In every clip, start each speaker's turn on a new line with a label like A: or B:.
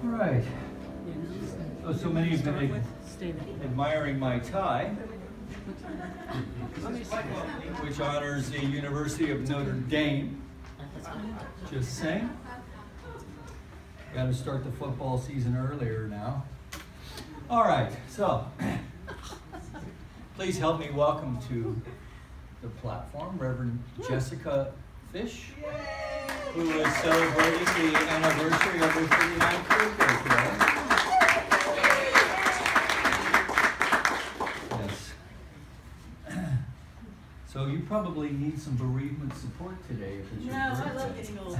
A: All right. So many have been admiring my tie, which honors the University of Notre Dame. Just saying. Got to start the football season earlier now. All right, so please help me welcome to the platform Reverend Jessica Fish, who is celebrating the anniversary of her 39th birthday today. Yes. So you probably need some bereavement support today if it's your birthday.
B: I love getting old.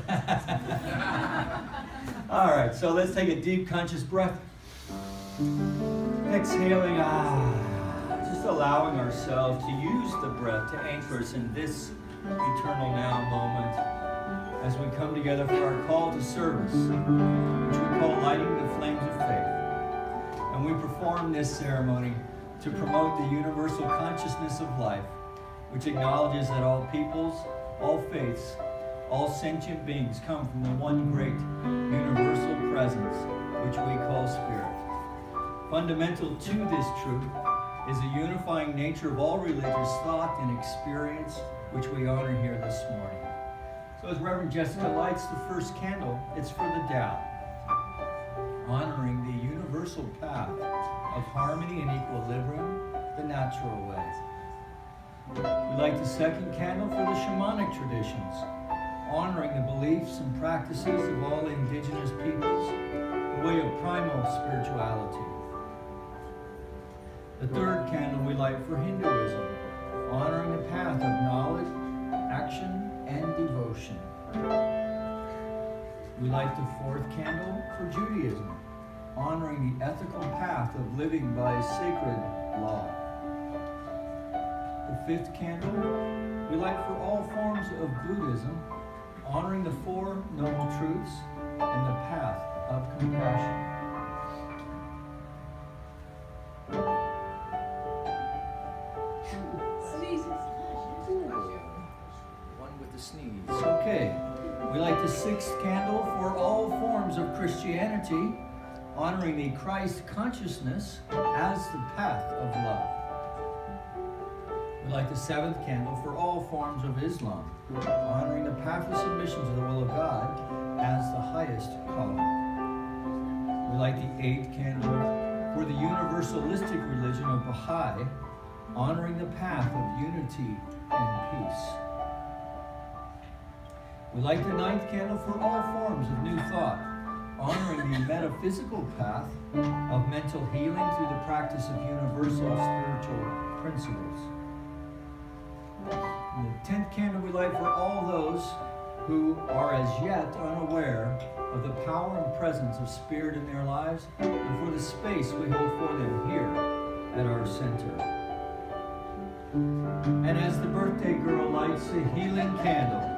A: All right, so let's take a deep conscious breath. Exhaling, just allowing ourselves to use the breath to anchor us in this eternal now moment as we come together for our call to service, which we call lighting the flames of faith. And we perform this ceremony to promote the universal consciousness of life, which acknowledges that all peoples, all faiths, all sentient beings come from the one great universal presence, which we call spirit. Fundamental to this truth is the unifying nature of all religious thought and experience, which we honor here this morning. So as Reverend Jessica lights the first candle, it's for the Tao, honoring the universal path of harmony and equilibrium, the natural way. We light the second candle for the shamanic traditions, honoring the beliefs and practices of all indigenous peoples, the way of primal spirituality. The third candle we light for Hinduism, honoring the path of knowledge, action, and devotion. We light the fourth candle for Judaism, honoring the ethical path of living by sacred law. The fifth candle we light for all forms of Buddhism, honoring the Four Noble Truths and the path of compassion. One with the sneeze. Okay. We light the sixth candle for all forms of Christianity, honoring the Christ consciousness as the path of love. We light the seventh candle for all forms of Islam, honoring the path of submission to the will of God as the highest calling. We light the eighth candle for the universalistic religion of Baha'i, honoring the path of unity and peace. We light the ninth candle for all forms of new thought, honoring the metaphysical path of mental healing through the practice of universal spiritual principles. And the 10th candle we light for all those who are as yet unaware of the power and presence of spirit in their lives, and for the space we hold for them here at our center. And as the birthday girl lights the healing candle,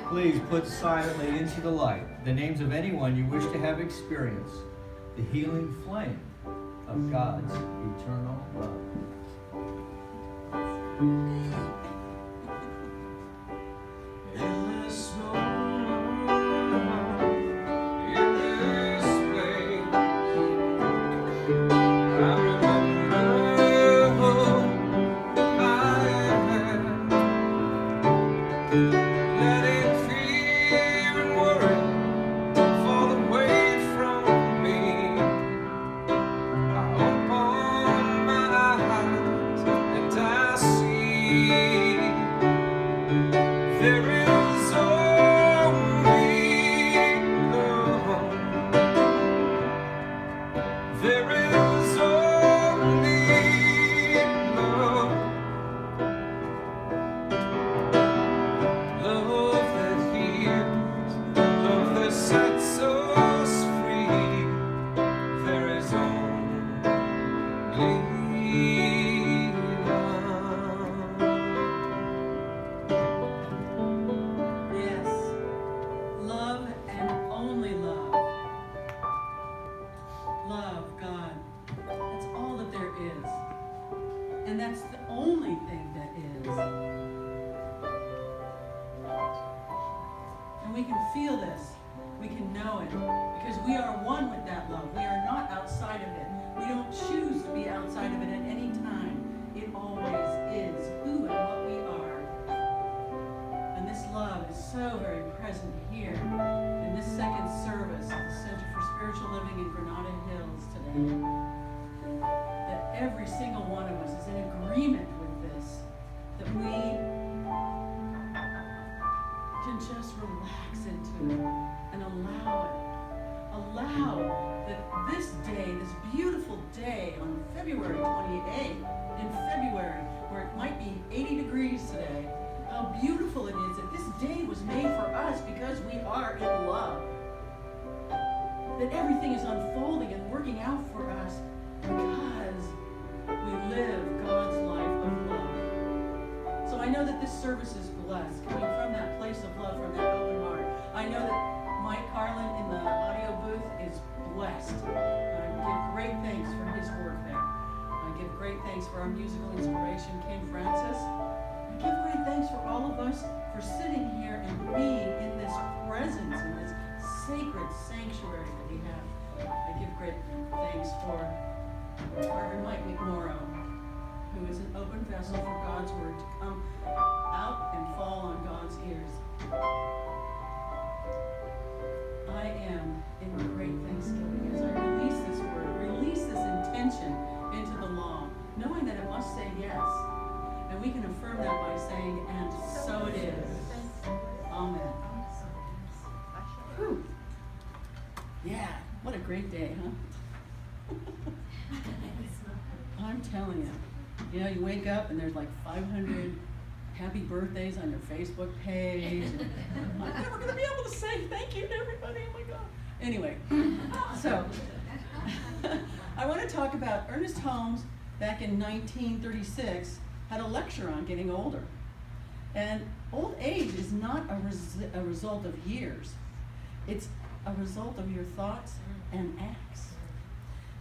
A: please put silently into the light the names of anyone you wish to have experienced the healing flame of God's eternal love.
B: And we can feel this. We can know it. Because we are one one with that love. We are not outside of it. We don't choose to be outside of it at any time. It always is who and what we are. And this love is so very present here in this second service at the Center for Spiritual Living in Granada Hills today. That every single one of us is in agreement with this. That we can just relax into it and allow it. Allow that this day, this beautiful day on February 28th, in February, where it might be 80 degrees today, how beautiful it is that this day was made for us because we are in love. That everything is unfolding and working out for us because we live God's life of love. So I know that this service is blessed, coming from that place of love, from that open heart. I know that Mike Carlin in the audio booth is blessed. I give great thanks for his work there. I give great thanks for our musical inspiration, King Francis. I give great thanks for all of us for sitting here and being in this presence, in this sacred sanctuary that we have. I give great thanks for Reverend Mike McMorrow, who is an open vessel for God's word to come out and fall on God's ears. I am in great thanksgiving as I release this word, release this intention into the law, knowing that it must say yes. And we can affirm that by saying, and so it is. Amen. Whew. Yeah, what a great day, huh? I'm telling you. You know, you wake up and there's like 500 happy birthdays on your Facebook page. I'm never going to be able to say thank you to everybody. Oh my God. Anyway, so I want to talk about Ernest Holmes back in 1936 had a lecture on getting older. And old age is not a result of years. It's a result of your thoughts and acts.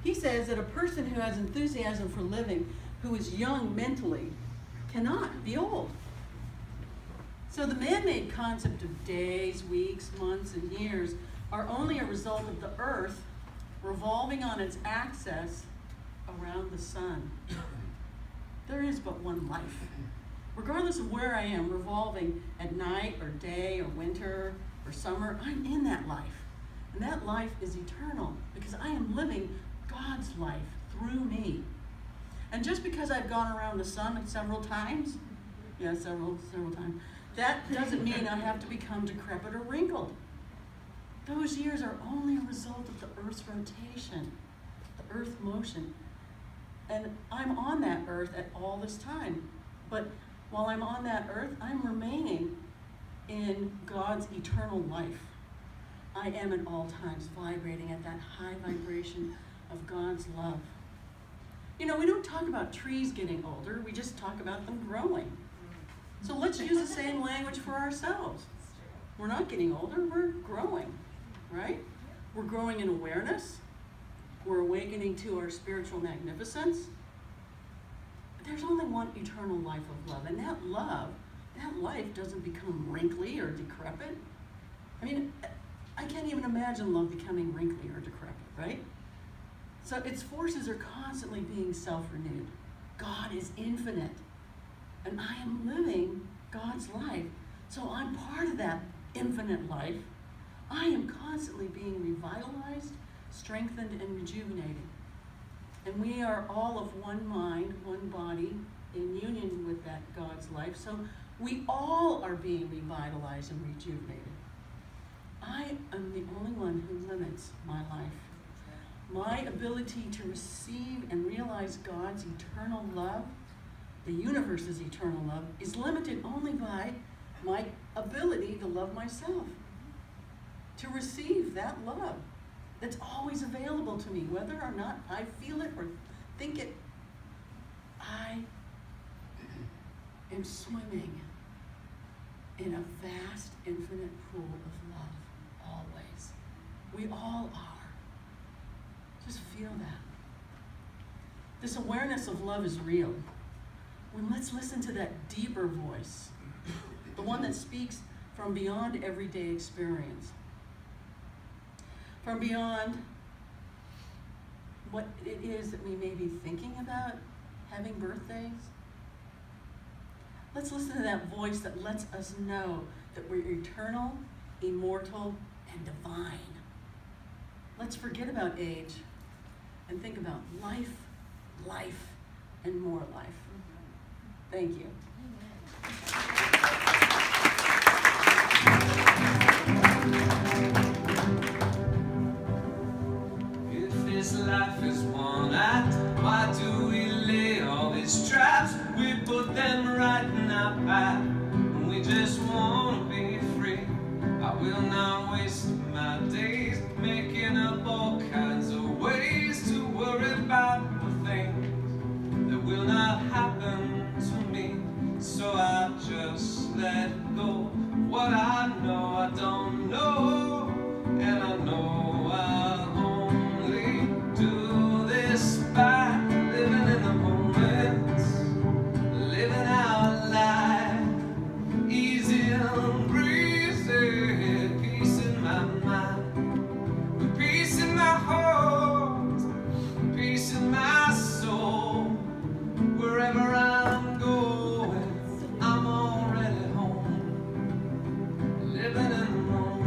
B: He says that a person who has enthusiasm for living, who is young mentally, cannot be old. So the man-made concept of days, weeks, months, and years are only a result of the earth revolving on its axis around the sun. There is but one life. Regardless of where I am, revolving at night or day or winter or summer, I'm in that life. And that life is eternal because I am living God's life through me. And just because I've gone around the sun several times, several times, that doesn't mean I have to become decrepit or wrinkled. Those years are only a result of the Earth's rotation, the Earth motion. And I'm on that Earth at all this time. But while I'm on that Earth, I'm remaining in God's eternal life. I am at all times vibrating at that high vibration of God's love. You know, we don't talk about trees getting older, we just talk about them growing. So let's use the same language for ourselves. We're not getting older, we're growing, right? We're growing in awareness. We're awakening to our spiritual magnificence. There's only one eternal life of love, and that life doesn't become wrinkly or decrepit. I mean, I can't even imagine love becoming wrinkly or decrepit, right? So its forces are constantly being self-renewed. God is infinite, and I am living God's life. So I'm part of that infinite life. I am constantly being revitalized, strengthened, and rejuvenated. And we are all of one mind, one body, in union with that God's life. So we all are being revitalized and rejuvenated. I am the only one who limits my life. My ability to receive and realize God's eternal love, the universe's eternal love, is limited only by my ability to love myself, to receive that love that's always available to me, whether or not I feel it or think it. I am swimming in a vast, infinite pool of love, always. We all are. Just feel that. This awareness of love is real. Well, let's listen to that deeper voice, the one that speaks from beyond everyday experience, from beyond what it is that we may be thinking about having birthdays? Let's listen to that voice that lets us know that we're eternal, immortal, and divine. Let's forget about age and think about life, life, and more life. Thank you.
C: If this life is one act, why do we lay all these traps? We put them right in our path, and we just want to be free. I will not waste my days making up all kinds of ways to worry about the things that will not happen to me. So I just let go. What I know I don't know, and I know I'll only do this by living in the moments, living our life, easy and breezy, peace in my mind, peace in my heart, peace in my soul. Wherever I'm going, I'm already home, living in the moment.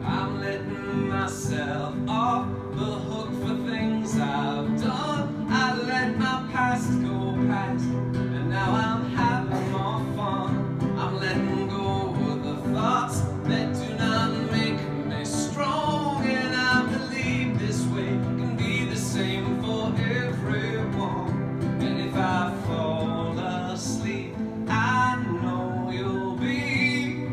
C: I'm letting myself off the hook for things I've done. I let my past go past, and now I'm having more fun. I'm letting go of the thoughts that do not make me strong, and I believe this way can be the same for everyone. And if I fall asleep, I know you'll be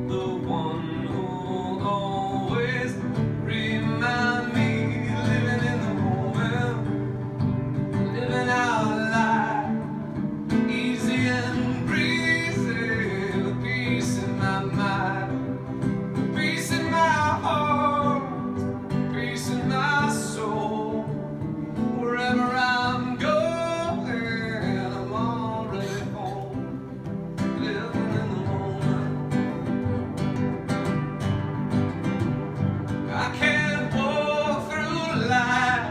C: the one who'll always remind me, living in the moment, living our life, easy and breezy, with peace in my mind, peace in my heart, peace in my soul. Wherever I'm going, I'm already home, living in the moment. I can't walk through life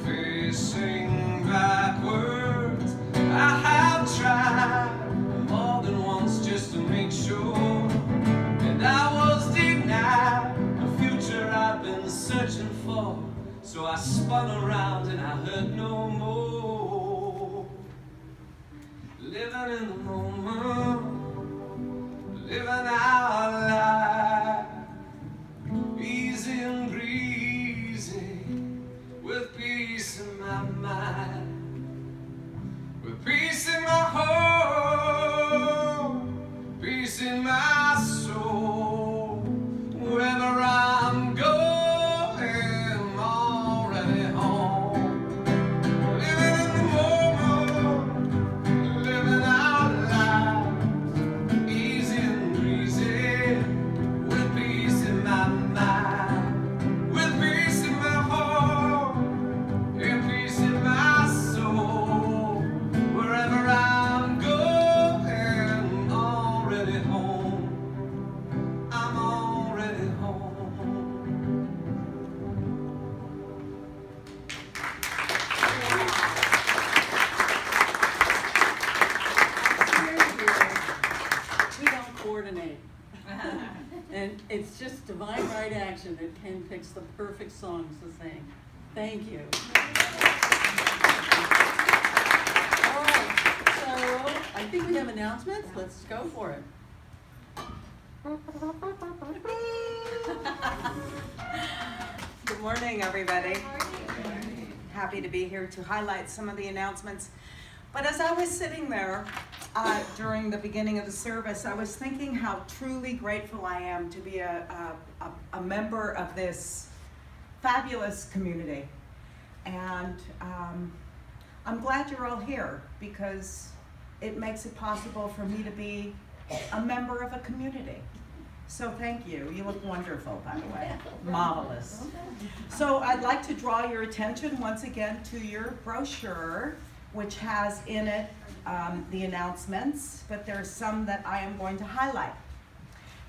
C: facing backwards. I have tried more than once just to make sure, and I was denied a future I've been searching for. So I spun around and I heard no more. Living in the moment, living our life, easy and breezy, with peace in my mind, with peace in my heart, peace in my soul. Wherever I'm going, I'm already home. Living in the moment, living our life, easy and breezy, with peace in my mind, with peace in my heart, and peace in my soul. Wherever I'm going, I'm already home. I'm already home.
B: We don't coordinate. And it's just divine right action that Ken picks the perfect songs to sing. Thank you. All right, so I think we have announcements. Let's go for it.
D: Good morning, everybody. Happy to be here to highlight some of the announcements. But as I was sitting there during the beginning of the service, I was thinking how truly grateful I am to be a member of this fabulous community. And I'm glad you're all here because it makes it possible for me to be a member of a community. So thank you. You look wonderful, by the way. Marvelous. So I'd like to draw your attention once again to your brochure, which has in it the announcements, but there's some that I am going to highlight.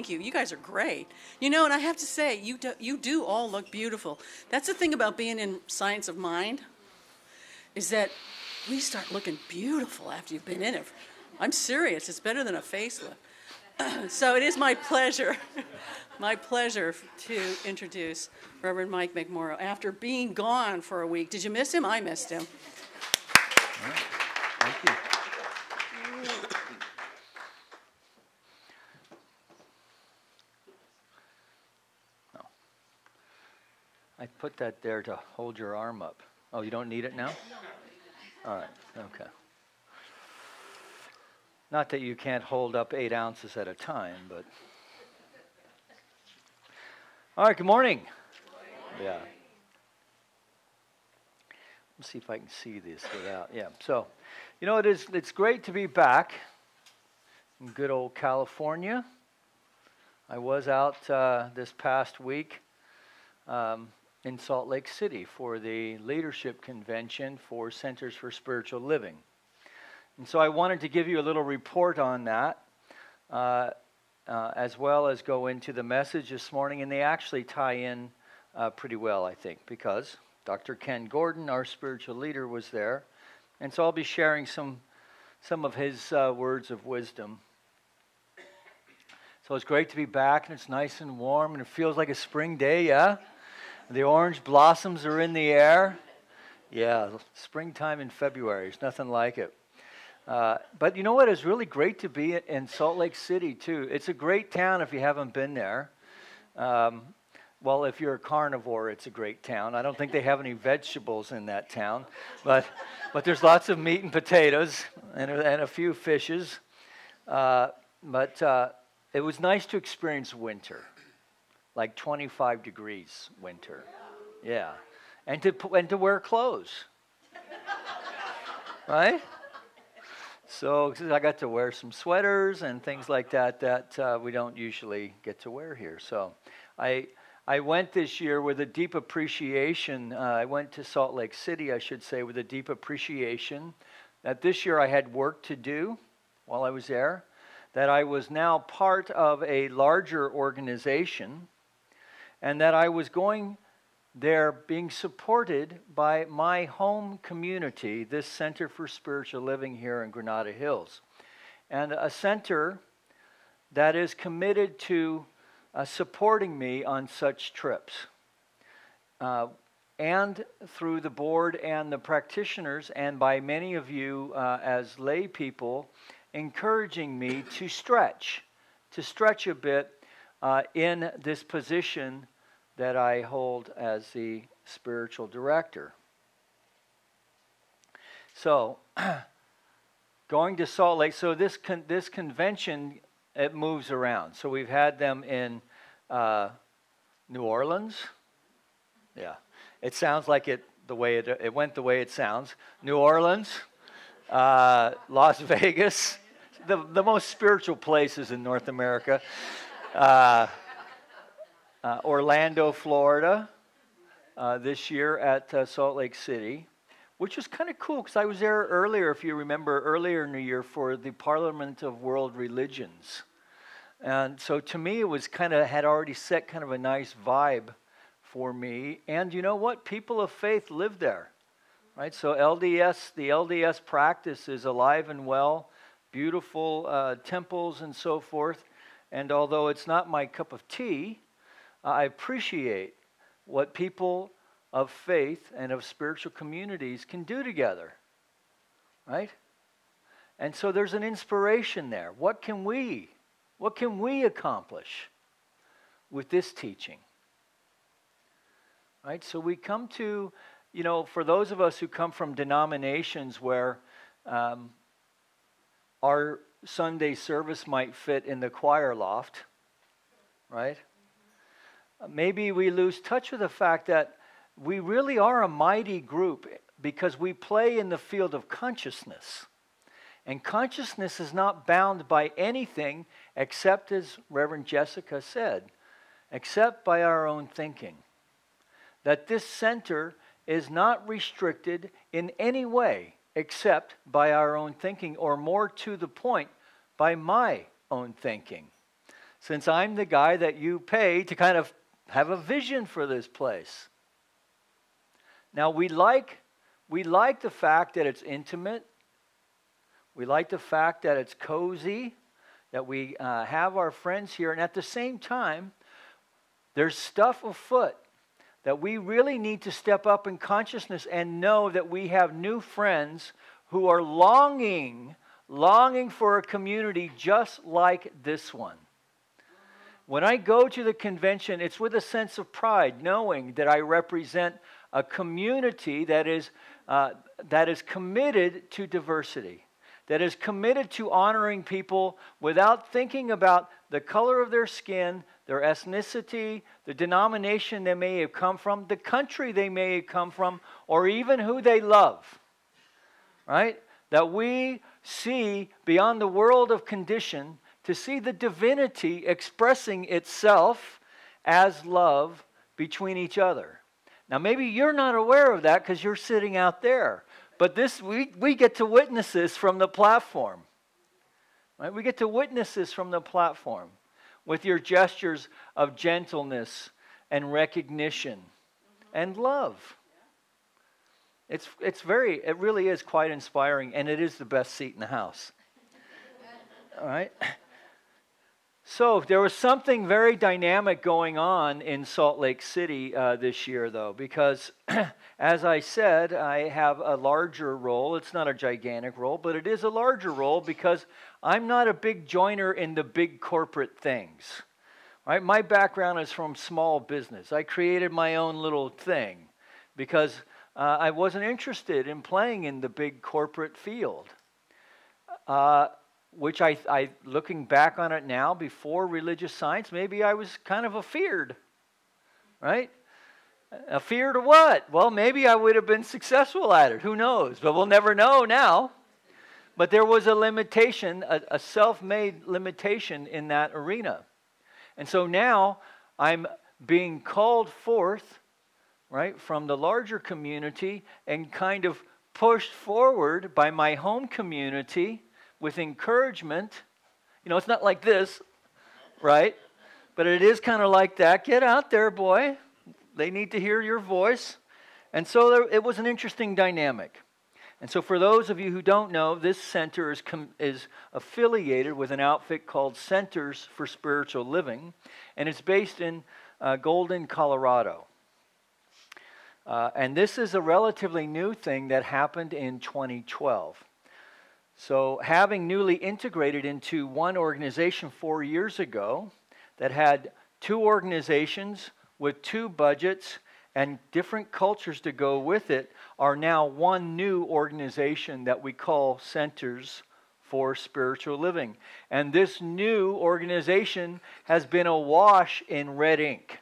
B: thank you. You guys are great. You know, and I have to say, you do all look beautiful. That's the thing about being in Science of Mind, is that we start looking beautiful after you've been in it. I'm serious. It's better than a facelift. So it is my pleasure to introduce Reverend Mike McMorrow after being gone for a week. Did you miss him? I missed him.
E: Thank you. No. I put that there to hold your arm up. Oh, you don't need it now? All right, okay. Not that you can't hold up 8 ounces at a time, but... All right, good morning. Yeah. Let's see if I can see this without, yeah. So, you know, it's great to be back in good old California. I was out this past week in Salt Lake City for the leadership convention for Centers for Spiritual Living. And so I wanted to give you a little report on that, as well as go into the message this morning, and they actually tie in pretty well, I think, because Dr. Ken Gordon, our spiritual leader, was there, and so I'll be sharing some of his words of wisdom. So it's great to be back, and it's nice and warm, and it feels like a spring day, yeah? The orange blossoms are in the air. Yeah, springtime in February, there's nothing like it. But you know what? It's really great to be in Salt Lake City, too. It's a great town if you haven't been there. Well, if you're a carnivore, it's a great town. I don't think they have any vegetables in that town. But there's lots of meat and potatoes and a few fishes. But it was nice to experience winter, like 25 degrees winter. Yeah. And to wear clothes. Right? So I got to wear some sweaters and things like that we don't usually get to wear here. So I went this year with a deep appreciation. I went to Salt Lake City, I should say, with a deep appreciation that this year I had work to do while I was there, that I was now part of a larger organization, and that I was going there being supported by my home community, this Center for Spiritual Living here in Granada Hills, and a center that is committed to supporting me on such trips, and through the board and the practitioners, and by many of you as lay people, encouraging me to stretch a bit in this position that I hold as the spiritual director. So, going to Salt Lake, so this convention, it moves around. So we've had them in New Orleans. Yeah, it sounds like it went the way it sounds. New Orleans, Las Vegas, the most spiritual places in North America. Orlando, Florida, this year at Salt Lake City, which was kind of cool because I was there earlier, if you remember, earlier in the year for the Parliament of World Religions. And so to me, it was had already set kind of a nice vibe for me. And you know what? People of faith live there, right? So the LDS practice is alive and well, beautiful temples and so forth. And although it's not my cup of tea, I appreciate what people of faith and of spiritual communities can do together, right? And so there's an inspiration there. What can we accomplish with this teaching? Right? So we come to, for those of us who come from denominations where our Sunday service might fit in the choir loft, right? Maybe we lose touch with the fact that we really are a mighty group because we play in the field of consciousness. And consciousness is not bound by anything except, as Reverend Jessica said, except by our own thinking. That this center is not restricted in any way except by our own thinking, or more to the point, by my own thinking. since I'm the guy that you pay to kind of have a vision for this place. Now, we like the fact that it's intimate. We like the fact that it's cozy, that we have our friends here. And at the same time, there's stuff afoot that we really need to step up in consciousness and know that we have new friends who are longing for a community just like this one. When I go to the convention, it's with a sense of pride, knowing that I represent a community that is committed to diversity, that is committed to honoring people without thinking about the color of their skin, their ethnicity, the denomination they may have come from, the country they may have come from, or even who they love. Right? That we see beyond the world of condition to see the divinity expressing itself as love between each other. Now, maybe you're not aware of that because you're sitting out there. But we get to witness this from the platform. Right? We get to witness this from the platform with your gestures of gentleness and recognition and love. It really is quite inspiring, and it is the best seat in the house. All right? So there was something very dynamic going on in Salt Lake City this year, though, because as I said, I have a larger role. It's not a gigantic role, but it is a larger role because I'm not a big joiner in the big corporate things. Right? My background is from small business. I created my own little thing because I wasn't interested in playing in the big corporate field. Which I looking back on it now, before religious science, maybe I was kind of afeared, right? Afeared of what? Well, maybe I would have been successful at it. Who knows? But we'll never know now. But there was a limitation, a self-made limitation in that arena. And so now I'm being called forth, right, from the larger community and kind of pushed forward by my home community with encouragement. You know, it's not like this, right? But it is kind of like that. Get out there, boy. They need to hear your voice. And so it was an interesting dynamic. And so for those of you who don't know, this center is affiliated with an outfit called Centers for Spiritual Living, and it's based in Golden, Colorado. And this is a relatively new thing that happened in 2012. So having newly integrated into one organization 4 years ago that had two organizations with two budgets and different cultures to go with it, are now one new organization that we call Centers for Spiritual Living. And this new organization has been awash in red ink.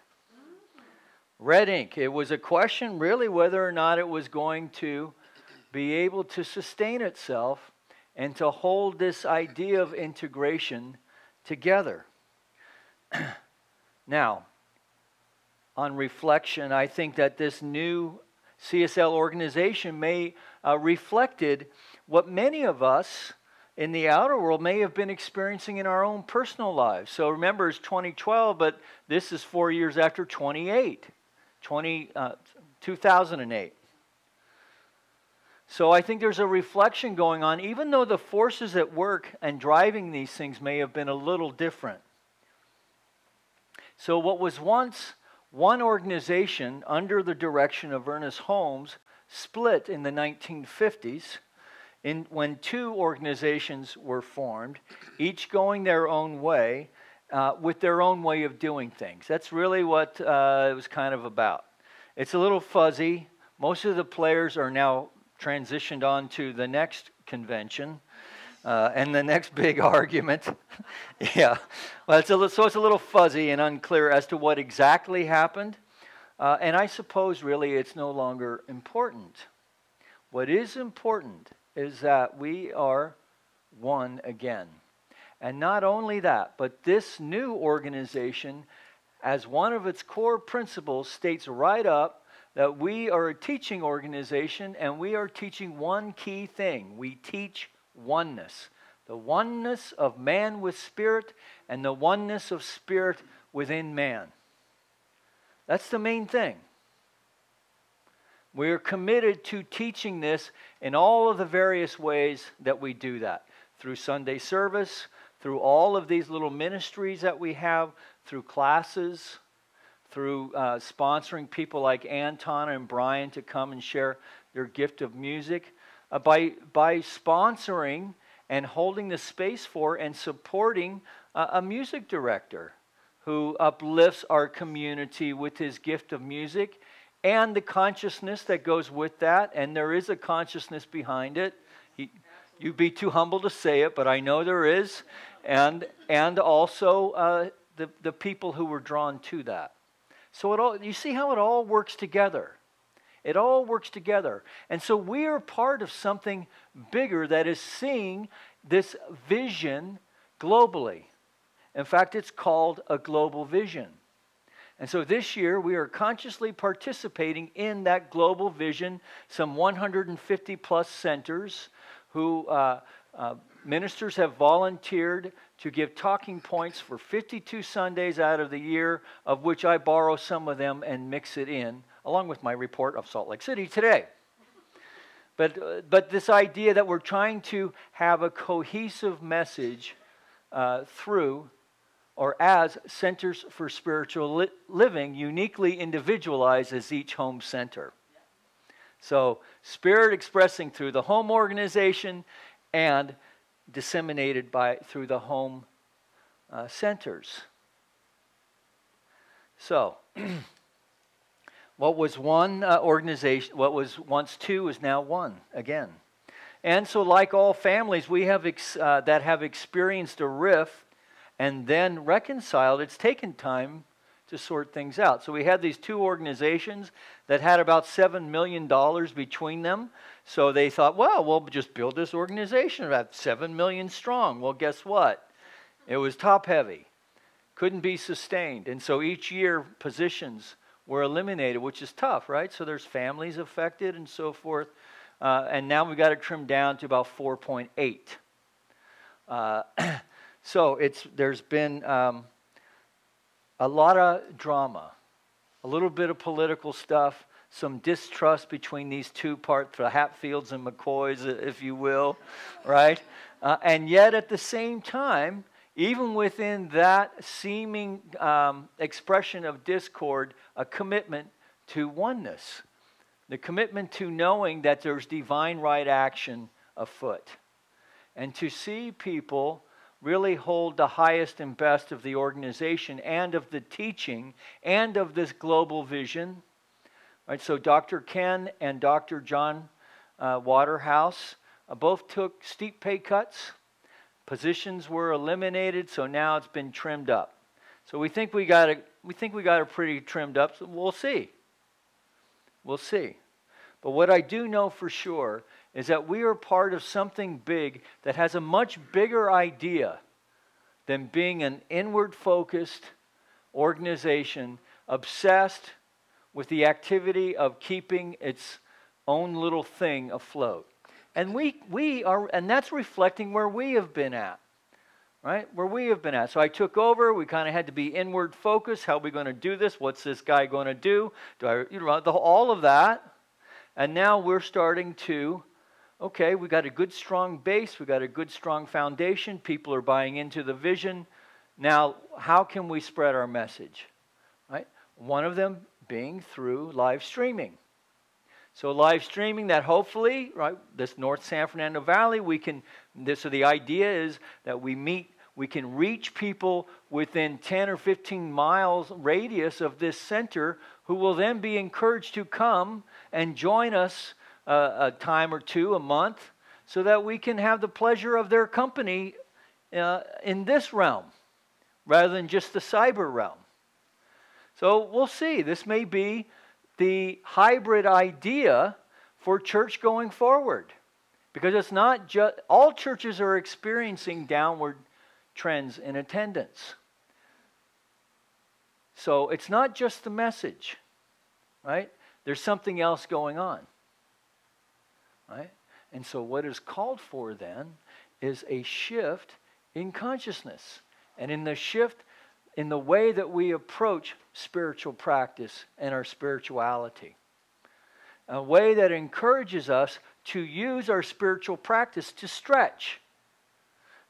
E: Red ink. It was a question really whether or not it was going to be able to sustain itself and to hold this idea of integration together. Now, on reflection, I think that this new CSL organization may reflected what many of us in the outer world may have been experiencing in our own personal lives. So remember, it's 2012, but this is 4 years after 2008. So I think there's a reflection going on, even though the forces at work and driving these things may have been a little different. So what was once one organization under the direction of Ernest Holmes split in the 1950s when two organizations were formed, each going their own way with their own way of doing things. That's really what it was kind of about. It's a little fuzzy. Most of the players are now transitioned on to the next convention and the next big argument. Yeah, well, so it's a little fuzzy and unclear as to what exactly happened. And I suppose really it's no longer important. What is important is that we are one again. And not only that, but this new organization, as one of its core principles, states right up that we are a teaching organization and we are teaching one key thing. We teach oneness. The oneness of man with spirit and the oneness of spirit within man. That's the main thing. We're committed to teaching this in all of the various ways that we do that. Through Sunday service, through all of these little ministries that we have, through classes, through sponsoring people like Anton and Brian to come and share their gift of music. By sponsoring and holding the space for and supporting a music director who uplifts our community with his gift of music and the consciousness that goes with that. And there is a consciousness behind it. You'd be too humble to say it, but I know there is. And also the people who were drawn to that. So you see how it all works together. It all works together. And so we are part of something bigger that is seeing this vision globally. In fact, it's called a global vision. And so this year we are consciously participating in that global vision. Some 150 plus centers who ministers have volunteered to give talking points for 52 Sundays out of the year, of which I borrow some of them and mix it in, along with my report of Salt Lake City today. But this idea that we're trying to have a cohesive message through or as Centers for Spiritual Living, uniquely individualized as each home center. So spirit expressing through the home organization and disseminated through the home centers. So, what was one organization, what was once two is now one again. And so like all families we have that have experienced a rift and then reconciled, it's taken time to sort things out. So we had these two organizations that had about $7 million between them. So they thought, well, we'll just build this organization about 7 million strong. Well, guess what? It was top heavy. Couldn't be sustained. And so each year positions were eliminated, which is tough, right? So there's families affected and so forth. And now we've got it trimmed down to about 4.8. So there's been a lot of drama, a little bit of political stuff, some distrust between these two parts, the Hatfields and McCoys, if you will, right? And yet at the same time, even within that seeming expression of discord, a commitment to oneness, the commitment to knowing that there's divine right action afoot, and to see people really hold the highest and best of the organization and of the teaching and of this global vision. Right, so Dr. Ken and Dr. John Waterhouse both took steep pay cuts. Positions were eliminated, so now it's been trimmed up. So we think we got it pretty trimmed up. So we'll see. We'll see. But what I do know for sure is that we are part of something big that has a much bigger idea than being an inward-focused organization obsessed with the activity of keeping its own little thing afloat. And we are, and that's reflecting where we have been at, right? Where we have been at. So I took over. We kind of had to be inward focused. How are we going to do this? What's this guy going to do? All of that. And now we're starting to, okay, we got a good strong base. We got a good strong foundation. People are buying into the vision. Now, how can we spread our message, right? One of them being through live streaming. So live streaming that hopefully, right, this North San Fernando Valley, so the idea is that we can reach people within 10 or 15 miles radius of this center who will then be encouraged to come and join us a time or two a month so that we can have the pleasure of their company in this realm rather than just the cyber realm. So we'll see. This may be the hybrid idea for church going forward, because it's not just all churches are experiencing downward trends in attendance. So it's not just the message, right? There's something else going on, right? And so what is called for then is a shift in consciousness and in the shift in the way that we approach spiritual practice and our spirituality. A way that encourages us to use our spiritual practice to stretch.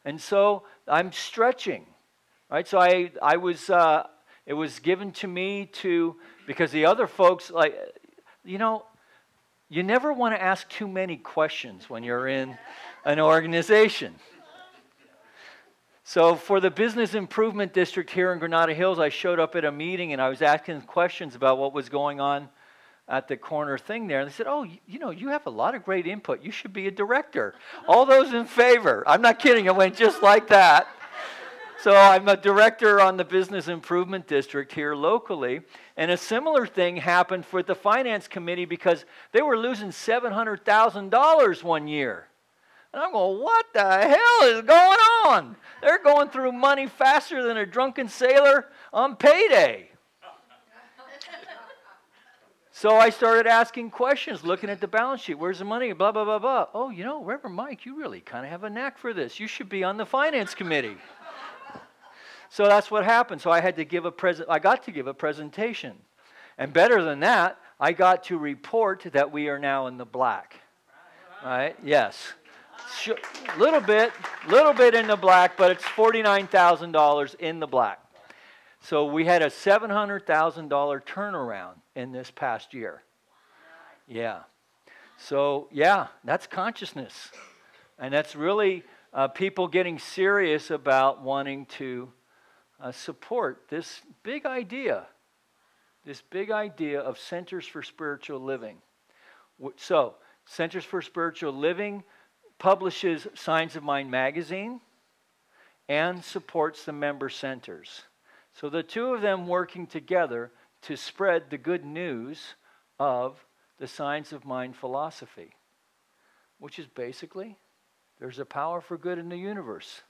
E: And so I'm stretching, right? So I was, it was given to me to, because the other folks, like, you know, you never want to ask too many questions when you're in an organization. So for the Business Improvement District here in Granada Hills, I showed up at a meeting and I was asking questions about what was going on at the corner thing there. And they said, oh, you know, you have a lot of great input. You should be a director. All those in favor. I'm not kidding. It went just like that. So I'm a director on the Business Improvement District here locally. And a similar thing happened for the Finance Committee because they were losing $700,000 one year. And I'm going, what the hell is going on? They're going through money faster than a drunken sailor on payday. So I started asking questions, looking at the balance sheet. Where's the money? Blah, blah, blah, blah. Oh, you know, Reverend Mike, you really kind of have a knack for this. You should be on the Finance Committee. So that's what happened. So I had to give I got to give a presentation. And better than that, I got to report that we are now in the black. Right? Yes. Little bit in the black, but it's $49,000 in the black. So we had a $700,000 turnaround in this past year. Yeah. So, yeah, that's consciousness. And that's really people getting serious about wanting to support this big idea of Centers for Spiritual Living. So, Centers for Spiritual Living publishes Signs of Mind magazine and supports the member centers. So the two of them working together to spread the good news of the Signs of Mind philosophy, which is basically there's a power for good in the universe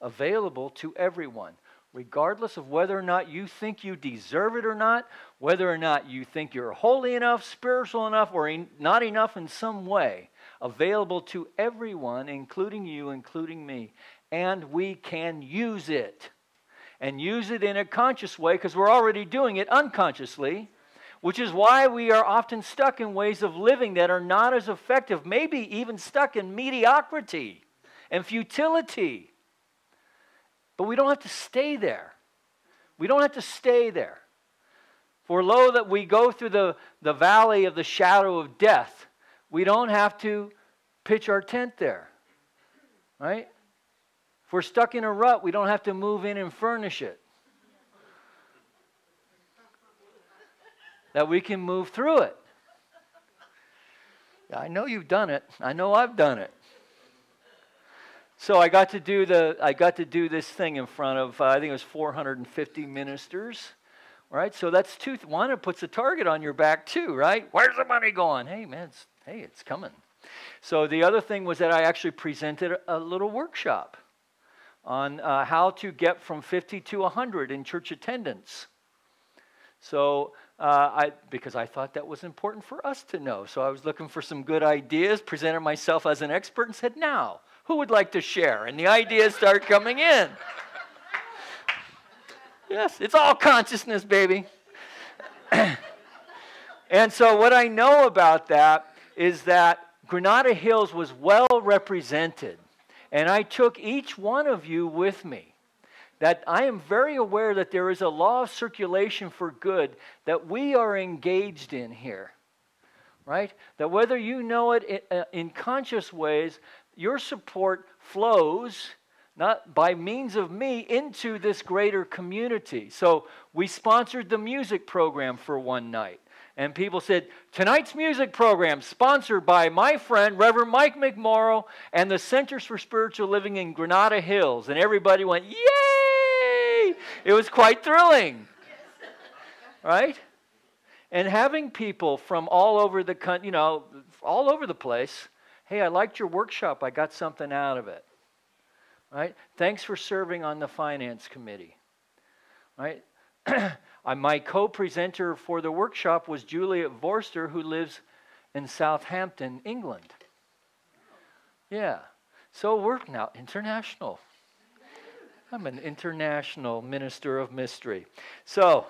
E: available to everyone, regardless of whether or not you think you deserve it or not, whether or not you think you're holy enough, spiritual enough, or not enough in some way. Available to everyone, including you, including me. And we can use it. And use it in a conscious way because we're already doing it unconsciously, which is why we are often stuck in ways of living that are not as effective, maybe even stuck in mediocrity and futility. But we don't have to stay there. We don't have to stay there. For lo that we go through the valley of the shadow of death, we don't have to pitch our tent there, right? If we're stuck in a rut, we don't have to move in and furnish it. That we can move through it. I know you've done it. I know I've done it. So I got to do this thing in front of I think it was 450 ministers. Right? So that's one, it puts a target on your back too, right? Where's the money going? Hey man, it's coming. So the other thing was that I actually presented a little workshop on how to get from 50 to 100 in church attendance. So because I thought that was important for us to know. So I was looking for some good ideas, presented myself as an expert and said, now, who would like to share? And the ideas start coming in. Yes, it's all consciousness, baby. And so what I know about that is that Granada Hills was well represented. And I took each one of you with me. That I am very aware that there is a law of circulation for good that we are engaged in here. Right? That whether you know it in conscious ways, your support flows not by means of me, into this greater community. So we sponsored the music program for one night. And people said, tonight's music program sponsored by my friend, Reverend Mike McMorrow, and the Centers for Spiritual Living in Granada Hills. And everybody went, yay! It was quite thrilling. Right? And having people from all over the country, all over the place, hey, I liked your workshop. I got something out of it. Right? Thanks for serving on the Finance Committee. Right? My co-presenter for the workshop was Juliet Vorster, who lives in Southampton, England. Yeah. So we're now international. I'm an international minister of mystery. So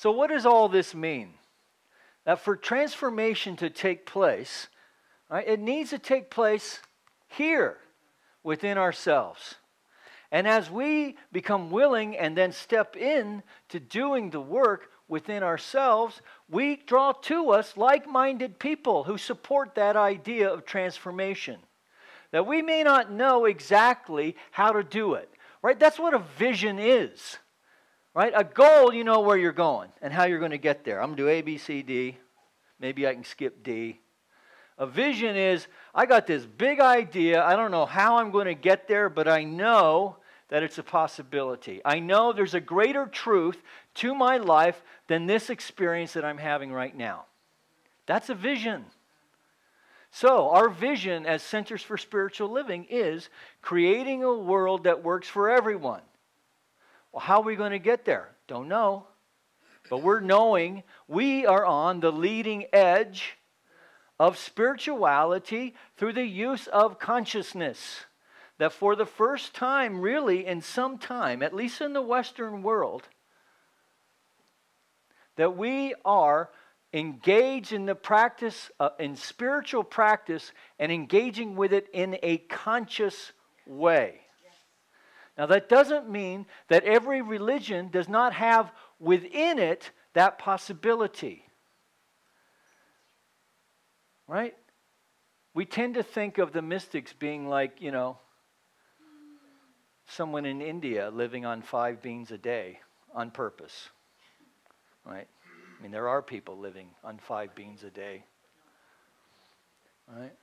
E: what does all this mean? That for transformation to take place, right, it needs to take place here within ourselves. And as we become willing and then step in to doing the work within ourselves, we draw to us like-minded people who support that idea of transformation. That we may not know exactly how to do it, right? That's what a vision is, right? A goal, you know where you're going and how you're going to get there. I'm going to do A, B, C, D. Maybe I can skip D. A vision is, I got this big idea. I don't know how I'm going to get there, but I know that it's a possibility. I know there's a greater truth to my life than this experience that I'm having right now. That's a vision. So our vision as Centers for Spiritual Living is creating a world that works for everyone. Well, how are we going to get there? Don't know. But we're knowing we are on the leading edge of spirituality through the use of consciousness. That for the first time, really in some time, at least in the Western world, that we are engaged in the practice, in spiritual practice, and engaging with it in a conscious way. Now that doesn't mean that every religion does not have within it that possibility. Right? We tend to think of the mystics being like, you know, someone in India living on 5 beans a day on purpose. Right? I mean, there are people living on 5 beans a day. Right?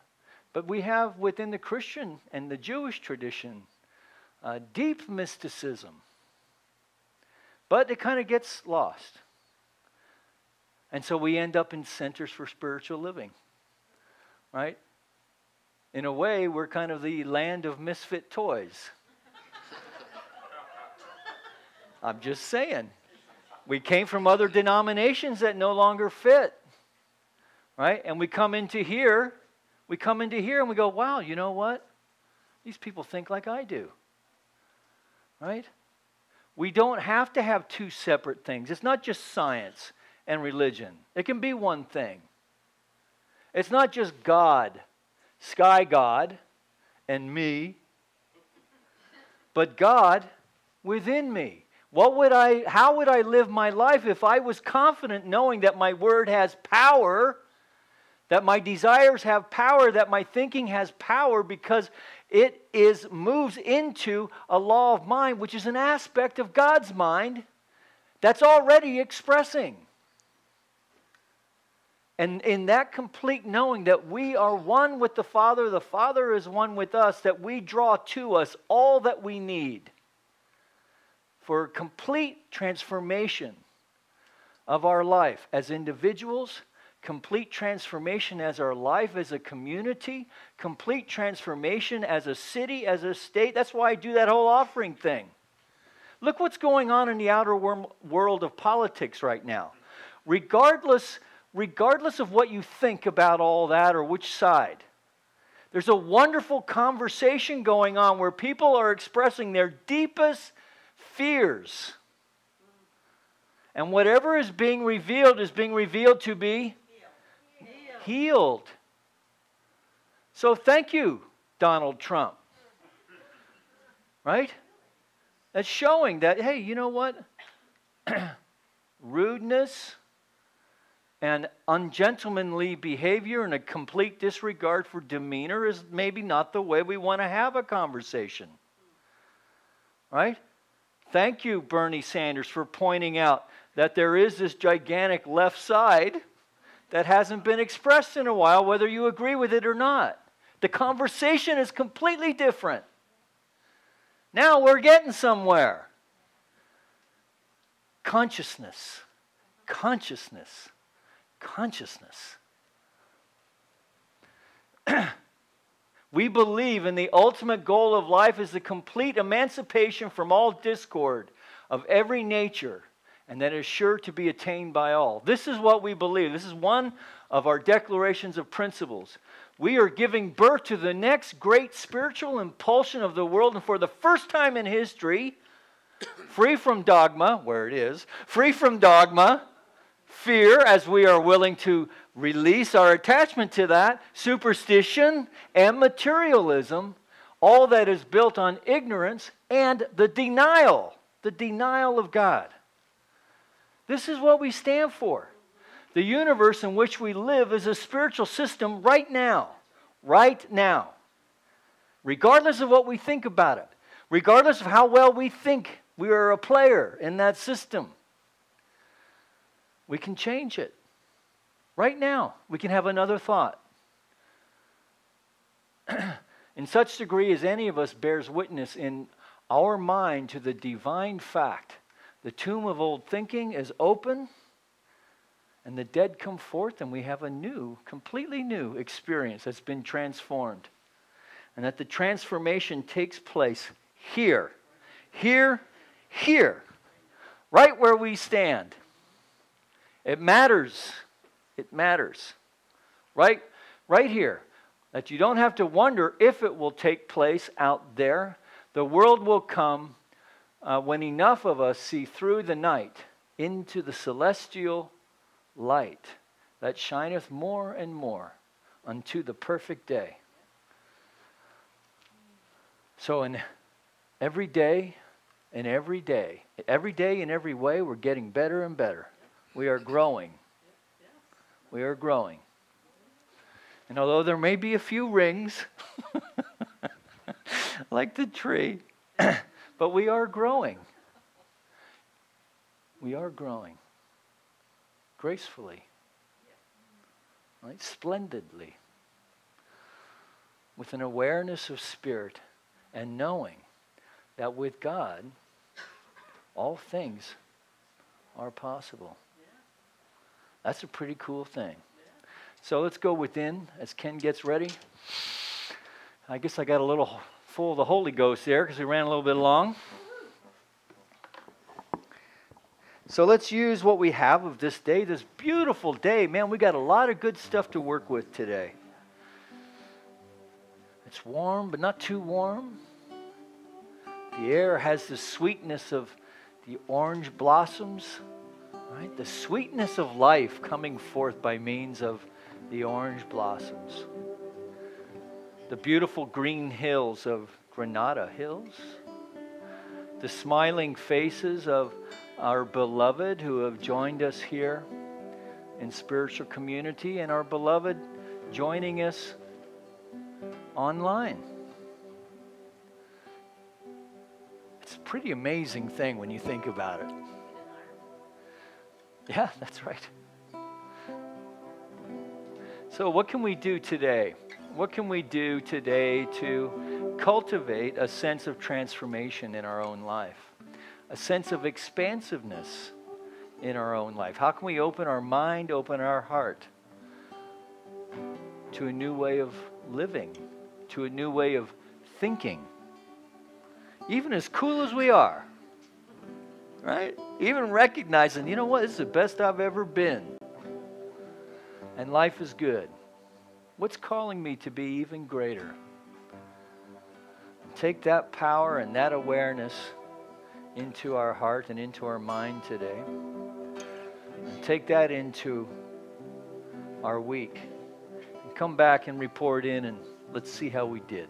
E: But we have within the Christian and the Jewish tradition deep mysticism. But it kind of gets lost. And so we end up in Centers for Spiritual Living. Right? In a way, we're kind of the land of misfit toys. I'm just saying. We came from other denominations that no longer fit. Right? And we come into here and we go, wow, you know what? These people think like I do. Right? We don't have to have 2 separate things. It's not just science and religion. It can be one thing. It's not just God, sky God, and me, but God within me. How would I live my life if I was confident knowing that my word has power, that my desires have power, that my thinking has power, because it moves into a law of mind, which is an aspect of God's mind that's already expressing. And in that complete knowing that we are one with the Father is one with us, that we draw to us all that we need for complete transformation of our life as individuals, complete transformation as our life as a community, complete transformation as a city, as a state. That's why I do that whole offering thing. Look what's going on in the outer world of politics right now. Regardless of what you think about all that or which side, there's a wonderful conversation going on where people are expressing their deepest fears. And whatever is being revealed to be healed. So thank you, Donald Trump. Right? That's showing that, hey, you know what? Rudeness and ungentlemanly behavior and a complete disregard for demeanor is maybe not the way we want to have a conversation. Right? Thank you, Bernie Sanders, for pointing out that there is this gigantic left side that hasn't been expressed in a while, whether you agree with it or not. The conversation is completely different. Now we're getting somewhere. Consciousness. Consciousness. Consciousness. We believe in the ultimate goal of life is the complete emancipation from all discord of every nature, and that is sure to be attained by all. This is what we believe. This is one of our declarations of principles. We are giving birth to the next great spiritual impulsion of the world, and for the first time in history, free from dogma, where it is, free from dogma, fear, as we are willing to release our attachment to that, superstition, and materialism, all that is built on ignorance and the denial of God. This is what we stand for. The universe in which we live is a spiritual system right now. Right now. Regardless of what we think about it. Regardless of how well we think we are a player in that system. We can change it. Right now. We can have another thought. In such degree as any of us bears witness in our mind to the divine fact, the tomb of old thinking is open, and the dead come forth, and we have a new, completely new experience that's been transformed. And that the transformation takes place here, right where we stand. It matters. It matters. Right here. That you don't have to wonder if it will take place out there. The world will come when enough of us see through the night into the celestial light that shineth more and more unto the perfect day. So in every day, in every way, we're getting better and better. We are growing. We are growing. And although there may be a few rings, like the tree, but we are growing. We are growing. Gracefully. Right? Splendidly. With an awareness of spirit and knowing that with God, all things are possible. That's a pretty cool thing. So let's go within as Ken gets ready. I guess I got a little full of the Holy Ghost there because we ran a little bit long. So let's use what we have of this day, this beautiful day. Man, we got a lot of good stuff to work with today. It's warm, but not too warm. The air has the sweetness of the orange blossoms, right? The sweetness of life coming forth by means of the orange blossoms. The beautiful green hills of Granada Hills. The smiling faces of our beloved who have joined us here in spiritual community, and our beloved joining us online. It's a pretty amazing thing when you think about it. Yeah, that's right. So what can we do today? What can we do today to cultivate a sense of transformation in our own life? A sense of expansiveness in our own life? How can we open our mind, open our heart to a new way of living, to a new way of thinking? Even as cool as we are, right? Even recognizing, you know what, this is the best I've ever been. And life is good. What's calling me to be even greater? Take that power and that awareness into our heart and into our mind today. And take that into our week. And come back and report in, and let's see how we did.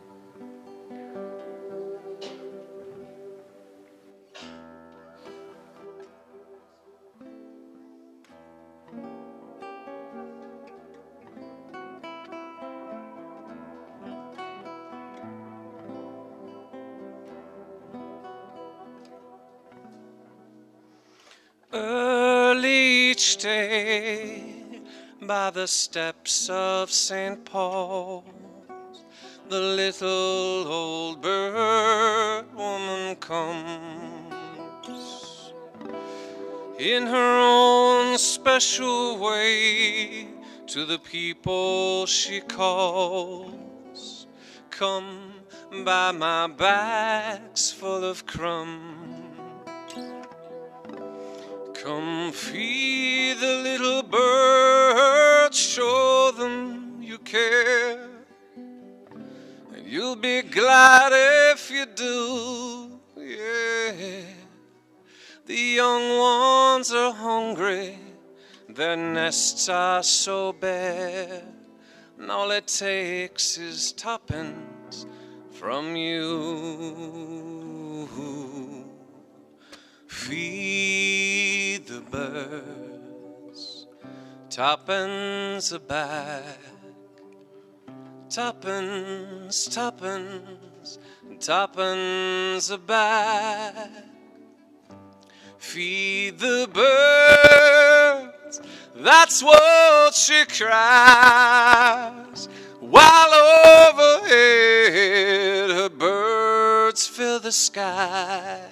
C: Early each day by the steps of St. Paul's, the little old bird woman comes in her own special way to the people she calls. Come buy my bags full of crumbs. Come feed the little birds, show them you care. birds are hungry, their nests are so bare, and all it takes is tuppence from you. Feed the birds, tuppence a bag, tuppence, tuppence, tuppence a bag. Feed the birds, that's what she cries, while overhead her birds fill the skies.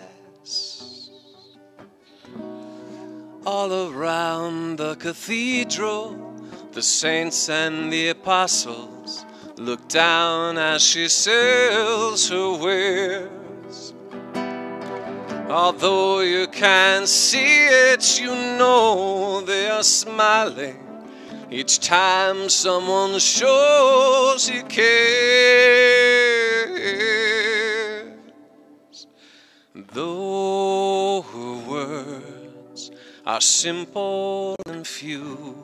C: All around the cathedral, the saints and the apostles look down as she sells her wares. Although you can't see it, you know they are smiling each time someone shows he cares. Though her words are simple and few,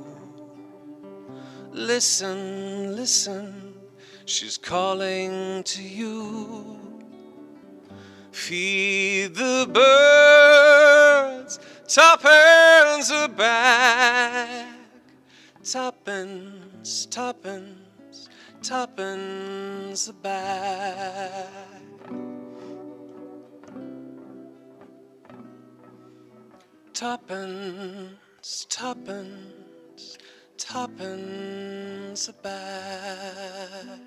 C: listen, listen, she's calling to you. Feed the birds, tuppence a bag, tuppence, tuppence, tuppence a bag. Tuppence, tuppence, tuppence a bag.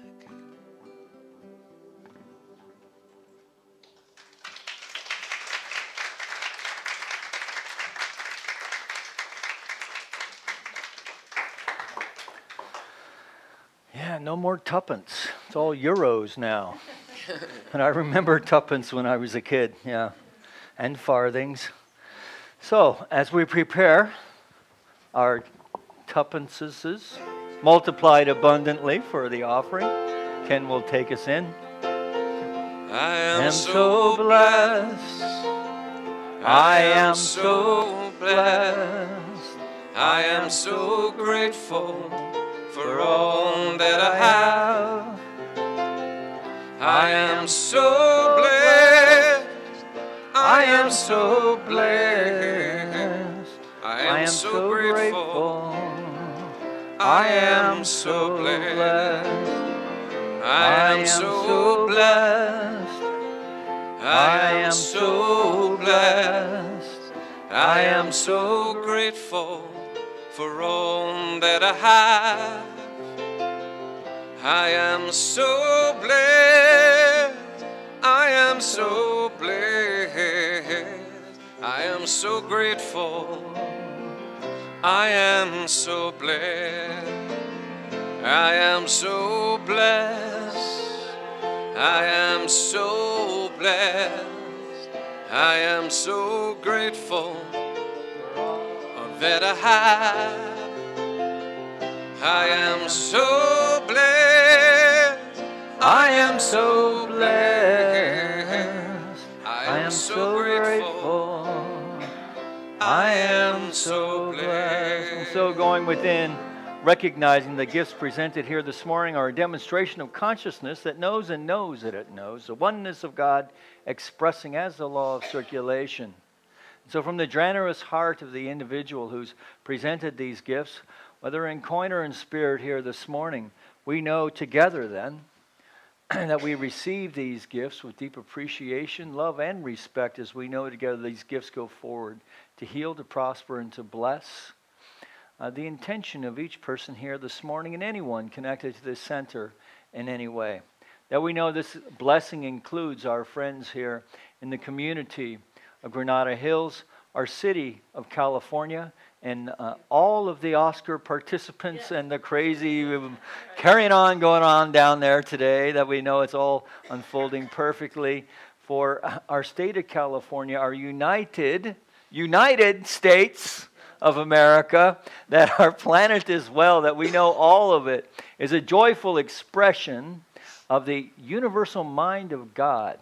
E: Yeah, no more tuppence. It's all euros now. And I remember tuppence when I was a kid, yeah, and farthings. So, as we prepare our tuppences multiplied abundantly for the offering, Ken will take us in.
C: I am so blessed. I am so blessed. I am so grateful for all that I have. I am so blessed. I am so blessed. I am so grateful. I am so blessed. I am so blessed. I am so blessed. I am so grateful for all that I have. I am so blessed. I am so blessed. I am so grateful. I am so blessed. I am so blessed. I am so blessed. I am so grateful that I have. I am so blessed. I am so blessed. I am so grateful. I am so blessed.
E: And so going within, recognizing the gifts presented here this morning are a demonstration of consciousness that knows and knows that it knows, the oneness of God expressing as the law of circulation. So from the generous heart of the individual who's presented these gifts, whether in coin or in spirit here this morning, we know together then that we receive these gifts with deep appreciation, love, and respect as we know together these gifts go forward to heal, to prosper, and to bless. The intention of each person here this morning and anyone connected to this center in any way. That we know this blessing includes our friends here in the community of Granada Hills, our city of California, and all of the Oscar participants and the crazy carrying on, going on down there today, that we know it's all unfolding perfectly for our state of California, our United States of America, that our planet as well, that we know all of it is a joyful expression of the universal mind of God.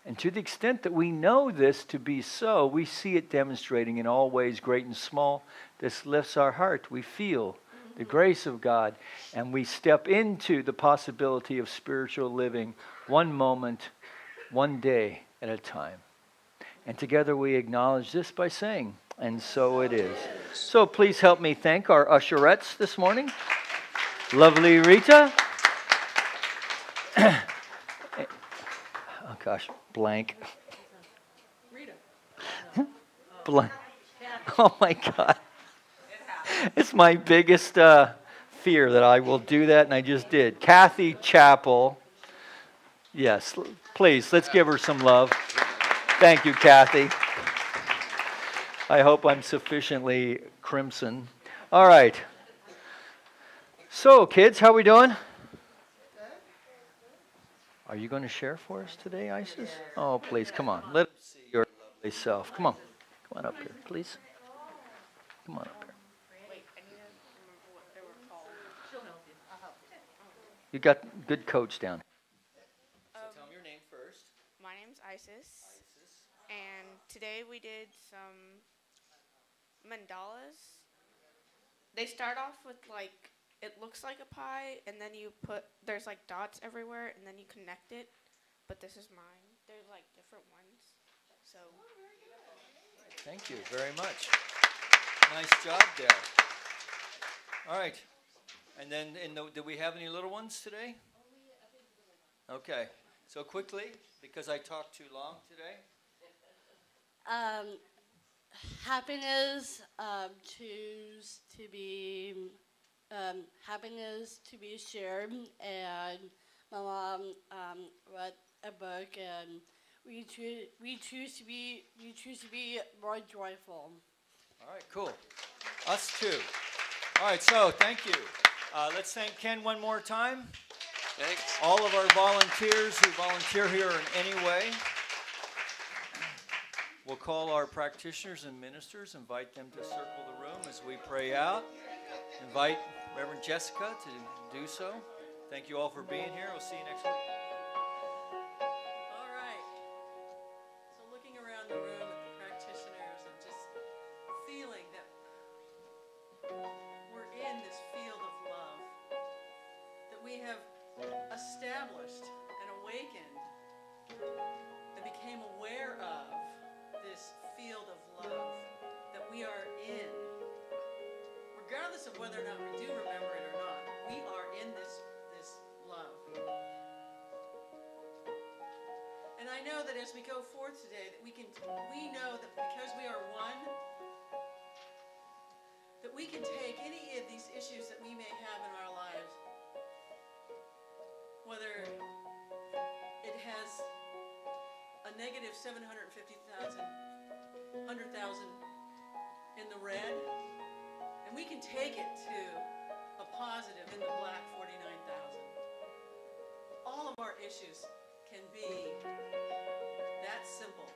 E: And to the extent that we know this to be so, we see it demonstrating in all ways, great and small. This lifts our heart. We feel the grace of God, and we step into the possibility of spiritual living one moment, one day at a time. And together we acknowledge this by saying, and so it is. So please help me thank our usherettes this morning. Lovely Rita. Oh gosh, blank.
B: Rita.
E: Blank. Oh my God. It's my biggest fear that I will do that, and I just did. Kathy Chappell. Yes, please, let's give her some love. Thank you, Kathy. I hope I'm sufficiently crimson. All right. So, kids, how we doing? Are you going to share for us today, Isis? Oh, please, come on. Let us see your lovely self. Come on. Come on up here, please. Come on up here. You got good coach down. So tell me your name first.
F: My name's Isis. And today we did some mandalas. They start off with like, it looks like a pie, and then there's like dots everywhere, and then you connect it. But this is mine. There's like different ones. So.
E: Thank you very much. Nice job there. All right. And then, do we have any little ones today? Okay. So quickly, because I talked too long today.
G: Happiness happiness to be shared, and my mom read a book, and we choose to be more joyful.
E: All right, cool. Us too. All right, so thank you. Let's thank Ken one more time.
C: Thanks.
E: All of our volunteers who volunteer here in any way. We'll call our practitioners and ministers, invite them to circle the room as we pray out. Invite Reverend Jessica to do so. Thank you all for being here. We'll see you next week.
B: All right. So looking around the room at the practitioners and just feeling that we're in this field of love, that we have established and awakened and became aware of this field of love that we are in. Regardless of whether or not we do remember it or not, we are in this love. And I know that as we go forth today, that we know that because we are one, that we can take any of these issues that we may have in our lives, whether it has a negative 750,000, 100,000 in the red, and we can take it to a positive in the black 49,000. All of our issues can be that simple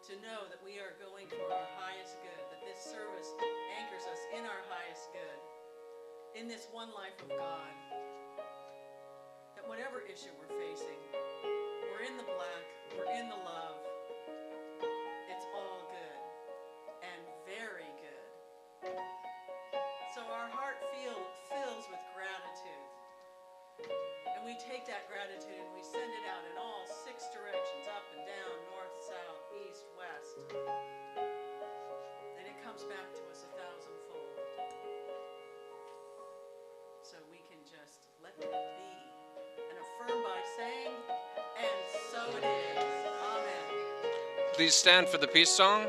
B: to know that we are going for our highest good, that this service anchors us in our highest good, in this one life of God, that whatever issue we're facing, we're in the black, we're in the love. It's all good and very good. So our heart fills with gratitude. And we take that gratitude and we send it out in all 6 directions, up and down, north, south, east, west. And it comes back to us 1,000-fold. So we can just let that be and affirm by saying, and so it is. Amen.
C: Please stand for the peace song.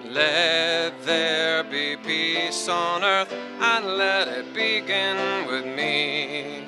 C: Let there be peace on earth, and let it begin with me.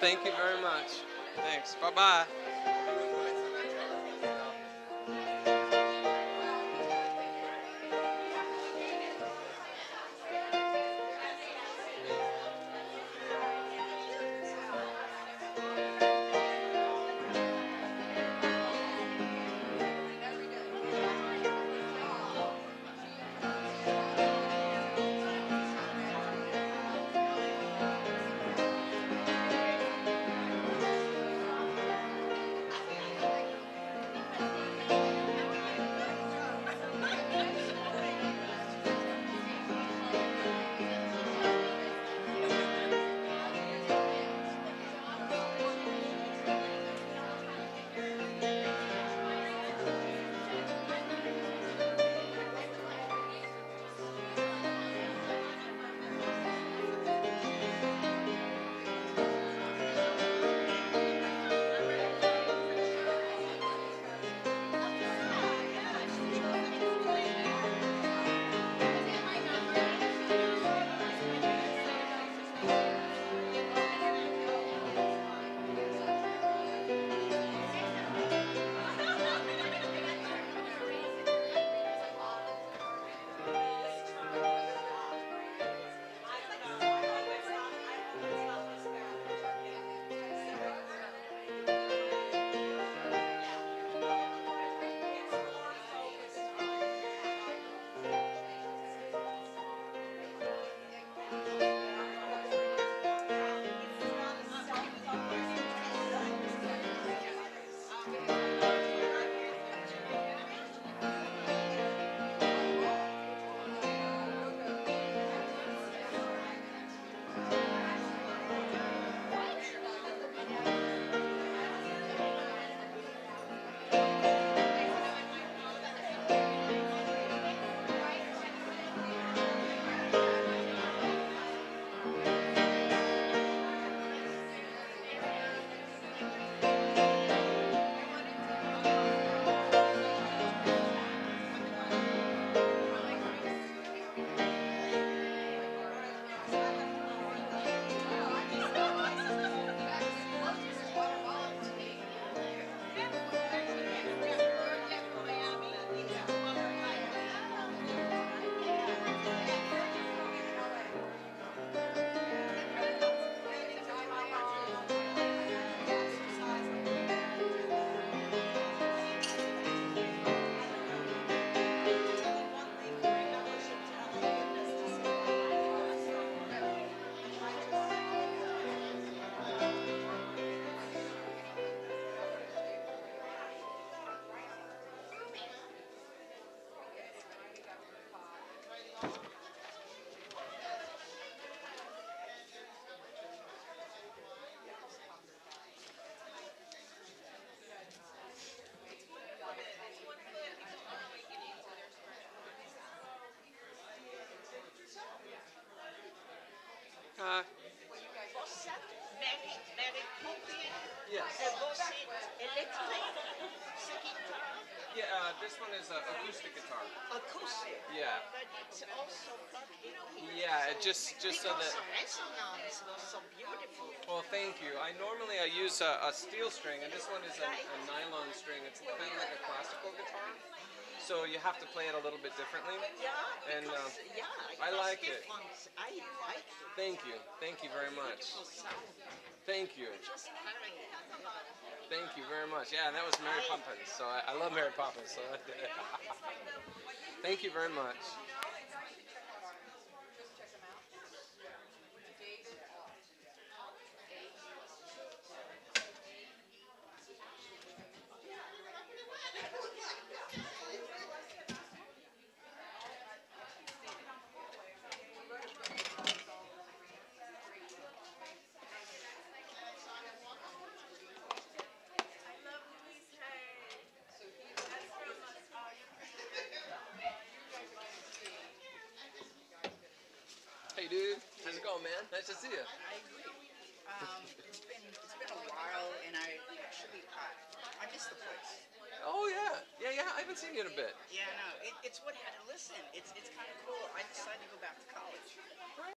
C: Thank you very much. Thanks. Bye-bye. Yes. Yeah, this one is an acoustic guitar.
H: Acoustic.
C: Yeah.
H: But it's also plugged in.
C: Yeah, it just so that.
H: The resonance was so beautiful.
C: Well, thank you. I use a steel string, and this one is a nylon string. It's kind of like a classical guitar, so you have to play it a little bit differently.
H: Yeah,
C: And
H: because,
C: I like it.
H: I like it.
C: Thank you very much. Thank you.
H: Just carrying it.
C: Thank you very much. Yeah, and that was Mary Poppins, so I love Mary Poppins. So thank you very much. Hey dude, how's it going, man? Nice to see you.
I: I agree. It's been a while, and I miss the place.
C: Oh yeah, I haven't seen you in a bit.
I: Yeah, no, it's what. Listen, it's kind of cool. I decided to go back to college.